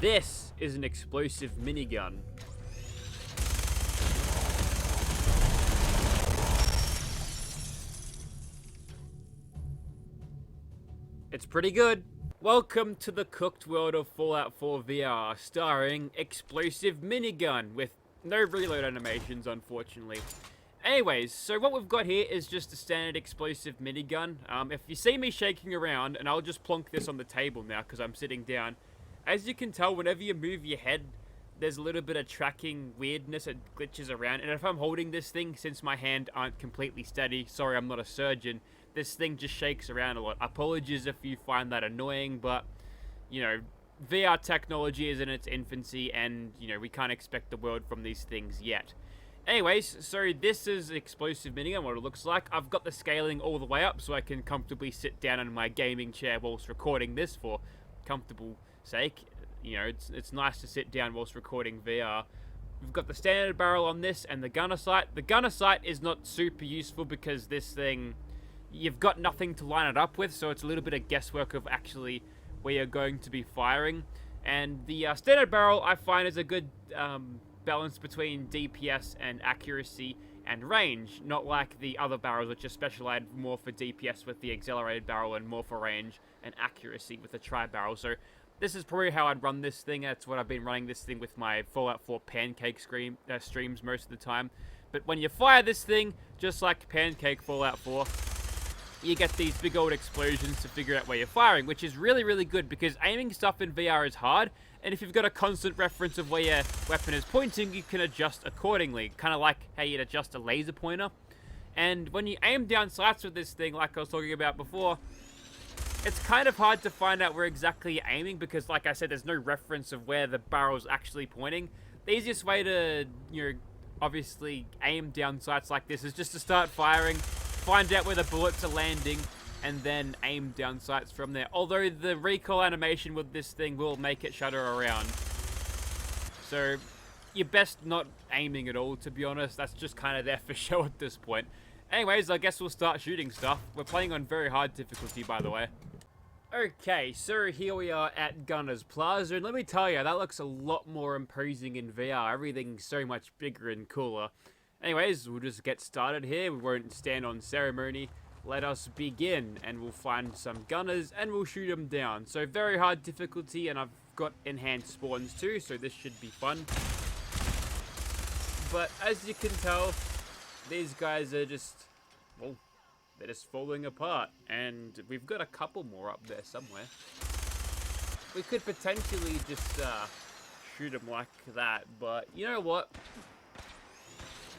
This is an explosive minigun. It's pretty good. Welcome to the cooked world of Fallout 4 VR, starring Explosive Minigun, with no reload animations, unfortunately. Anyways, so what we've got here is just a standard explosive minigun. If you see me shaking around, and I'll just plonk this on the table now because I'm sitting down, as you can tell, whenever you move your head, there's a little bit of tracking weirdness, it glitches around, and if I'm holding this thing, since my hand aren't completely steady, sorry, I'm not a surgeon, this thing just shakes around a lot. Apologies if you find that annoying, but, you know, VR technology is in its infancy, and, you know, we can't expect the world from these things yet. Anyways, so this is Explosive Minigun, what it looks like. I've got the scaling all the way up so I can comfortably sit down in my gaming chair whilst recording this for comfortable sake. You know, it's nice to sit down whilst recording VR. We've got the standard barrel on this and the gunner sight. The gunner sight is not super useful because this thing, you've got nothing to line it up with, so it's a little bit of guesswork of actually where you're going to be firing. And the standard barrel I find is a good balance between DPS and accuracy and range, not like the other barrels which are specialized more for DPS with the accelerated barrel and more for range and accuracy with the tri-barrel. So this is probably how I'd run this thing. That's what I've been running this thing with my Fallout 4 pancake streams most of the time. But when you fire this thing, just like pancake Fallout 4, you get these big old explosions to figure out where you're firing, which is really, really good because aiming stuff in VR is hard, and if you've got a constant reference of where your weapon is pointing, you can adjust accordingly, kind of like how you'd adjust a laser pointer. And when you aim down sights with this thing, like I was talking about before, it's kind of hard to find out where exactly you're aiming because, like I said, there's no reference of where the barrel's actually pointing. The easiest way to, you know, obviously aim down sights like this is just to start firing, find out where the bullets are landing, and then aim down sights from there. Although the recoil animation with this thing will make it shudder around. So you're best not aiming at all, to be honest. That's just kind of there for show at this point. Anyways, I guess we'll start shooting stuff. We're playing on very hard difficulty, by the way. Okay, so here we are at Gunner's Plaza, and let me tell you, that looks a lot more imposing in VR. Everything's so much bigger and cooler. Anyways, we'll just get started here. We won't stand on ceremony. Let us begin, and we'll find some gunners, and we'll shoot them down. So very hard difficulty, and I've got enhanced spawns too, so this should be fun. But as you can tell, these guys are just, well, they're just falling apart, and we've got a couple more up there somewhere. We could potentially just shoot them like that, but you know what?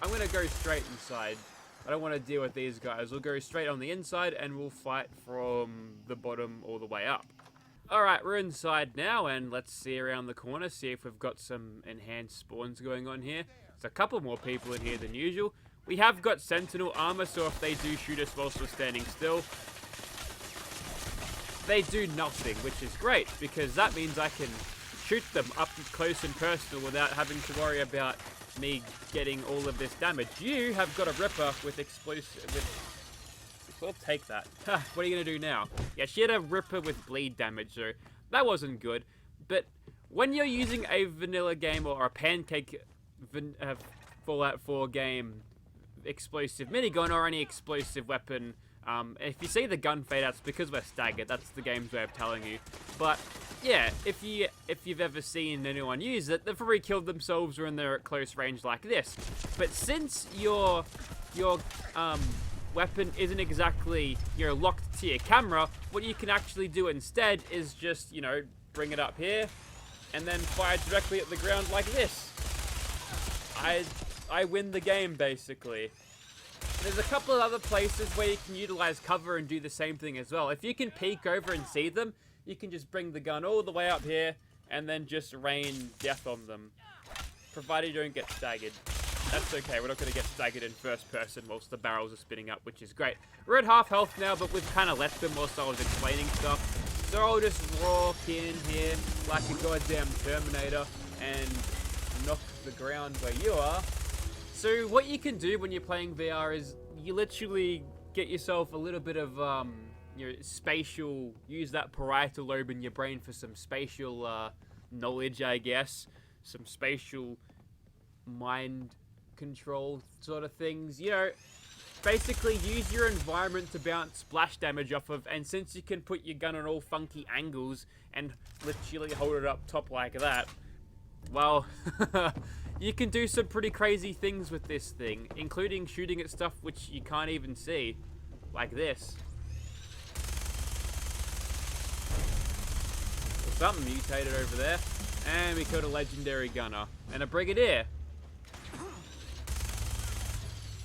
I'm gonna go straight inside. I don't want to deal with these guys. We'll go straight on the inside, and we'll fight from the bottom all the way up. Alright, we're inside now, and let's see around the corner, see if we've got some enhanced spawns going on here. There's a couple more people in here than usual. We have got sentinel armor, so if they do shoot us whilst we're standing still, they do nothing, which is great, because that means I can shoot them up close and personal without having to worry about me getting all of this damage. You have got a Ripper with explosive... We'll take that. What are you going to do now? Yeah, she had a Ripper with bleed damage, so that wasn't good. But when you're using a vanilla game or a pancake Fallout 4 game explosive minigun or any explosive weapon, if you see the gun fade out, it's because we're staggered. That's the game's way of telling you. But yeah, if you've ever seen anyone use it, they've probably killed themselves when they're at close range like this. But since your weapon isn't exactly, you know, locked to your camera, what you can actually do instead is just, you know, bring it up here and then fire directly at the ground like this. I win the game, basically. There's a couple of other places where you can utilize cover and do the same thing as well. If you can peek over and see them, you can just bring the gun all the way up here and then just rain death on them. Provided you don't get staggered. That's okay, we're not going to get staggered in first person whilst the barrels are spinning up, which is great. We're at half health now, but we've kind of left them whilst I was explaining stuff. So I'll just walk in here like a goddamn Terminator and knock the ground where you are. So what you can do when you're playing VR is you literally get yourself a little bit of you know, spatial, use that parietal lobe in your brain for some spatial knowledge, I guess. Some spatial mind control sort of things. You know, basically use your environment to bounce splash damage off of, and since you can put your gun on all funky angles and literally hold it up top like that, well, you can do some pretty crazy things with this thing, including shooting at stuff which you can't even see, like this. Something mutated over there, and we killed a legendary gunner and a brigadier.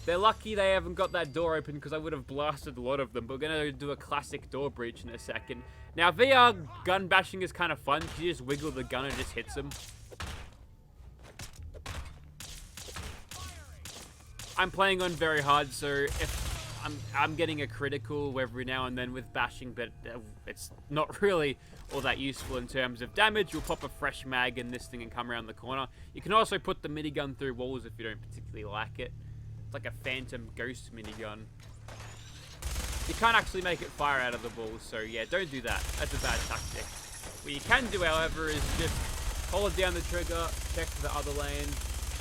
They're lucky they haven't got that door open because I would have blasted a lot of them, but we're going to do a classic door breach in a second. Now, VR gun bashing is kind of fun. You just wiggle the gun and it just hits them. I'm playing on very hard, so if I'm getting a critical every now and then with bashing, but it's not really all that useful in terms of damage. You'll pop a fresh mag in this thing and come around the corner. You can also put the minigun through walls if you don't particularly like it. It's like a phantom ghost minigun. You can't actually make it fire out of the balls, so yeah, don't do that. That's a bad tactic. What you can do, however, is just hold down the trigger, check the other lane,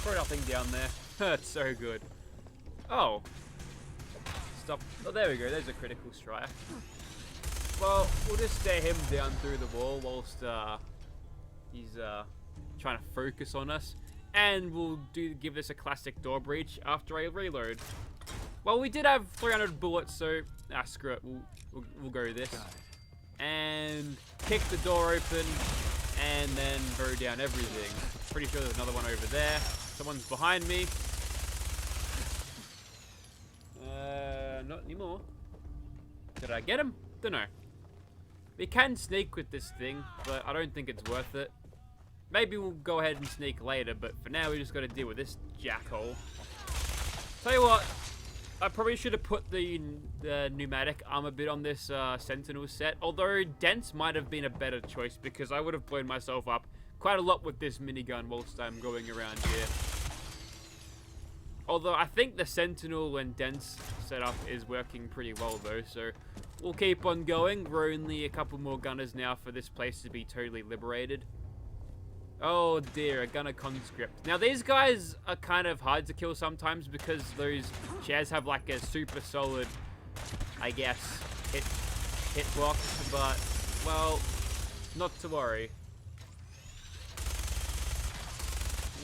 throw nothing down there. It's so good. Oh. Stop. Oh, there we go. There's a critical strike. Well, we'll just stare him down through the wall whilst he's trying to focus on us. And we'll give this a classic door breach after I reload. Well, we did have 300 bullets, so screw it. We'll go with this. And kick the door open, and then throw down everything. Pretty sure there's another one over there. Someone's behind me. Not anymore. Did I get him? Dunno. We can sneak with this thing, but I don't think it's worth it. Maybe we'll go ahead and sneak later, but for now we just got to deal with this jackhole. Tell you what, I probably should have put the pneumatic armor bit on this Sentinel set, although Dense might have been a better choice because I would have blown myself up quite a lot with this minigun whilst I'm going around here. Although I think the Sentinel and Dense setup is working pretty well though, so we'll keep on going. We're only a couple more gunners now for this place to be totally liberated. Oh dear, a gunner conscript. Now these guys are kind of hard to kill sometimes because those chairs have like a super solid, I guess, hit box, but, well, not to worry.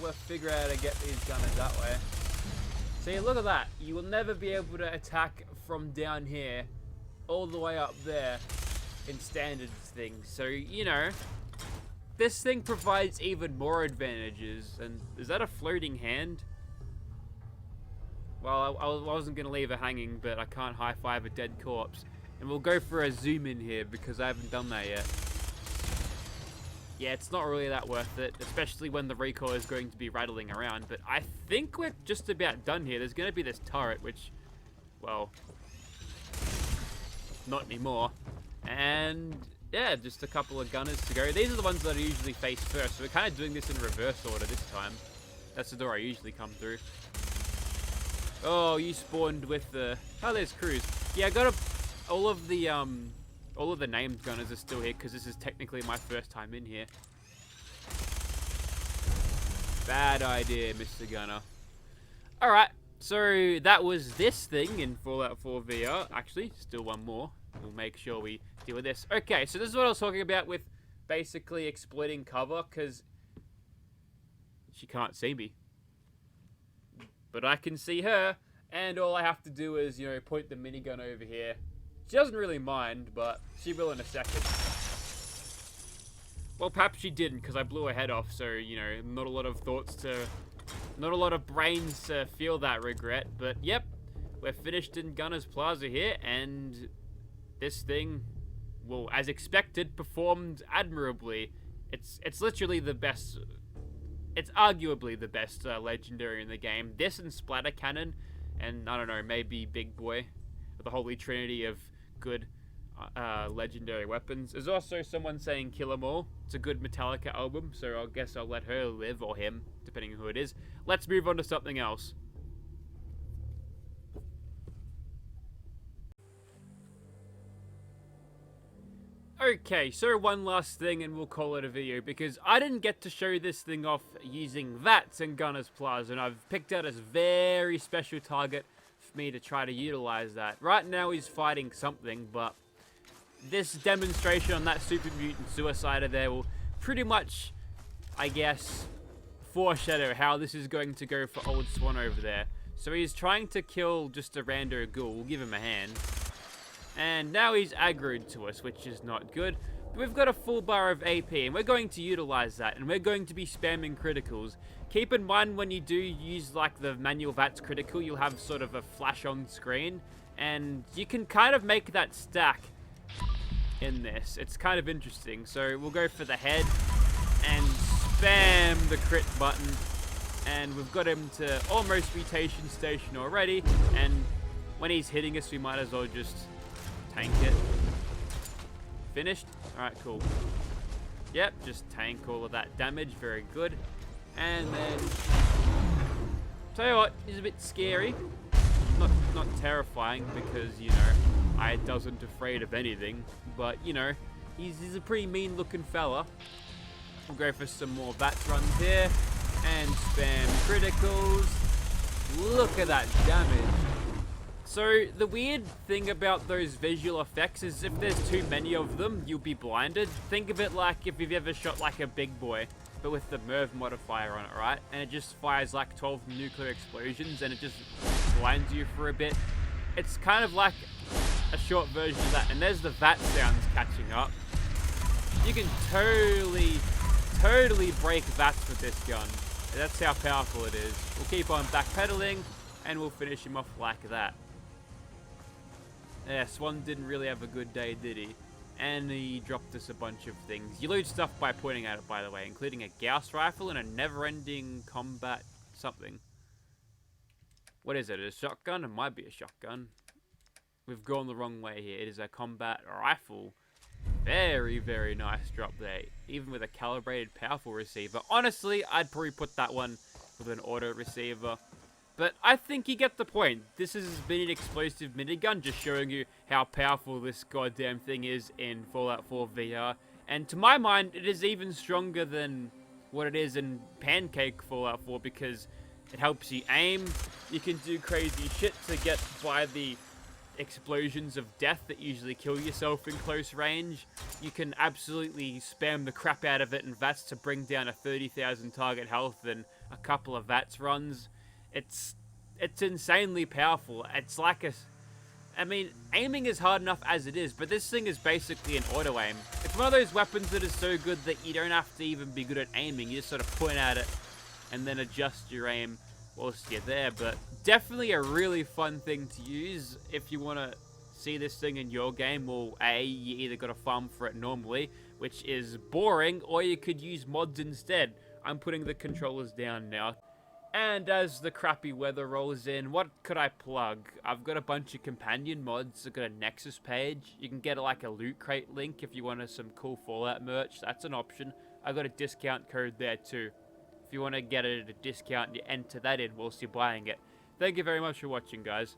We'll figure out how to get these gunners that way. See, look at that. You will never be able to attack from down here all the way up there in standard things. So, you know, this thing provides even more advantages. And is that a floating hand? Well, I wasn't going to leave it hanging, but I can't high-five a dead corpse. And we'll go for a zoom in here because I haven't done that yet. Yeah, it's not really that worth it, especially when the recoil is going to be rattling around. But I think we're just about done here. There's going to be this turret, which, well, not anymore. And yeah, just a couple of gunners to go. These are the ones that I usually face first, so we're kind of doing this in reverse order this time. That's the door I usually come through. Oh, you spawned with the... Oh, there's Cruz. Yeah, I got all of the named gunners are still here because this is technically my first time in here. Bad idea, Mr. Gunner. Alright, so that was this thing in Fallout 4 VR. Actually, still one more. We'll make sure we deal with this. Okay, so this is what I was talking about with basically exploiting cover because she can't see me. But I can see her, and all I have to do is, you know, point the minigun over here. She doesn't really mind, but she will in a second. Well, perhaps she didn't, because I blew her head off, so, you know, not a lot of brains to feel that regret. But, yep, we're finished in Gunner's Plaza here, and this thing, well, as expected, performed admirably. It's literally the best... It's arguably the best legendary in the game. This and Splatter Cannon, and, I don't know, maybe Big Boy. The holy trinity of good legendary weapons. There's also someone saying Kill 'Em All. It's a good Metallica album, so I guess I'll let her live, or him, depending on who it is. Let's move on to something else. Okay, so one last thing and we'll call it a video, because I didn't get to show this thing off using VATS and Gunner's Plaza, and I've picked out a very special target for me to try to utilize that. Right now he's fighting something, but this demonstration on that Super Mutant Suicider there will pretty much, I guess, foreshadow how this is going to go for Old Swan over there. So he's trying to kill just a rando ghoul. We'll give him a hand. And now he's aggroed to us, which is not good. But we've got a full bar of AP, and we're going to utilize that, and we're going to be spamming criticals. Keep in mind when you do use like the manual VATS critical, you'll have sort of a flash on screen, and you can kind of make that stack in this. It's kind of interesting. So we'll go for the head and spam the crit button, and we've got him to almost mutation station already, and when he's hitting us we might as well just tank it. Finished? Alright, cool. Yep, just tank all of that damage. Very good. And then, tell you what, he's a bit scary. Not terrifying, because, you know, I wasn't afraid of anything. But, you know, he's a pretty mean looking fella. We'll go for some more VATS runs here. And spam criticals. Look at that damage. So, the weird thing about those visual effects is if there's too many of them, you'll be blinded. Think of it like if you've ever shot like a big boy, but with the MERV modifier on it, right? And it just fires like 12 nuclear explosions and it just blinds you for a bit. It's kind of like a short version of that. And there's the VAT sounds catching up. You can totally break VATS with this gun. That's how powerful it is. We'll keep on backpedaling and we'll finish him off like that. Yeah, Swan didn't really have a good day, did he? And he dropped us a bunch of things. You loot stuff by pointing at it, by the way, including a Gauss rifle and a never-ending combat something. What is it? A shotgun? It might be a shotgun. We've gone the wrong way here. It is a combat rifle. Very, very nice drop there. Even with a calibrated, powerful receiver. Honestly, I'd probably put that one with an auto receiver. But I think you get the point. This has been an Explosive Minigun, just showing you how powerful this goddamn thing is in Fallout 4 VR. And to my mind, it is even stronger than what it is in Pancake Fallout 4, because it helps you aim. You can do crazy shit to get by the explosions of death that usually kill yourself in close range. You can absolutely spam the crap out of it in VATS to bring down a 30,000 target health and a couple of VATS runs. It's insanely powerful. It's like I mean, aiming is hard enough as it is, but this thing is basically an auto aim. It's one of those weapons that is so good that you don't have to even be good at aiming. You just sort of point at it and then adjust your aim whilst you're there. But definitely a really fun thing to use if you want to see this thing in your game. Well, A, you either got to farm for it normally, which is boring, or you could use mods instead. I'm putting the controllers down now. And as the crappy weather rolls in, what could I plug? I've got a bunch of companion mods. I've got a Nexus page. You can get like a loot crate link if you wanted some cool Fallout merch. That's an option. I got a discount code there too. If you want to get it at a discount, you enter that in whilst you're buying it. Thank you very much for watching, guys.